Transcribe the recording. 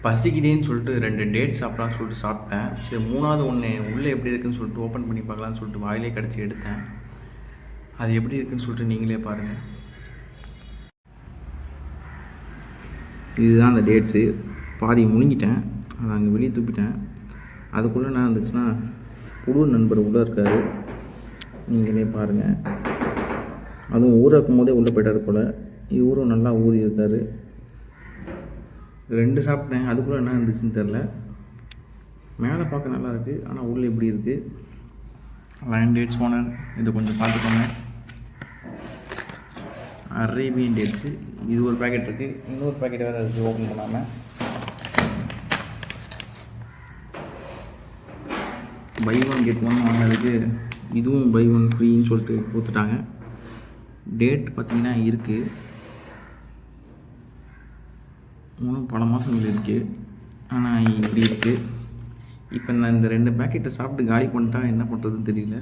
பசிக்குதேன்னு சொல்லிட்டு 2 டேட் சாப்பிட்லான்னு சொல்லிட்டு சாப்பிட்டேன். சரி 3வது ஒன்று உள்ளே எப்படி இருக்குதுன்னு சொல்லிட்டு ஓப்பன் பண்ணி பார்க்கலான்னு சொல்லிட்டு வாயிலே கடிச்சு எடுத்தேன். அது எப்படி இருக்குதுன்னு சொல்லிட்டு நீங்களே பாருங்கள். இதுதான் அந்த டேட்ஸு. பாதி முழுங்கிட்டேன், அதை அங்கே வெளியே துப்பிட்டேன். அதுக்குள்ளே என்ன இருந்துச்சுன்னா புது நண்பர் உள்ளே இருக்கார், நீங்களே பாருங்கள். அதுவும் ஊறாக்கும் போதே உள்ளே போய்ட்டார் போல். இவரும் நல்லா ஊறி இருக்கார். 2 சாப்பிட்டேன், அதுக்குள்ளே என்ன இருந்துச்சுன்னு தெரில. மேலே பார்க்க நல்லா இருக்குது, ஆனால் உள்ளே எப்படி இருக்குது. லயன் டேட்ஸ் ஓனர், இதை கொஞ்சம் பார்த்துக்கோங்க. அரேபியன் டேட்ஸு, இது ஒரு பேக்கெட் இருக்குது, இன்னொரு பேக்கெட் வேறு இருக்குது ஓப்பன் பண்ணாமல். பை 1 get 1 வாங்கினதுக்கு இதுவும் பை 1 ஃப்ரீன்னு சொல்லிட்டு கொடுத்துட்டாங்க. டேட் பார்த்திங்கன்னா இருக்குது, இன்னும் பல மாதங்கள் இருக்குது, ஆனால் இப்படி இருக்குது. இப்போ நான் இந்த 2 பேக்கெட்டை சாப்பிட்டு காலி பண்ணிட்டா என்ன பண்ணுறதுன்னு தெரியல.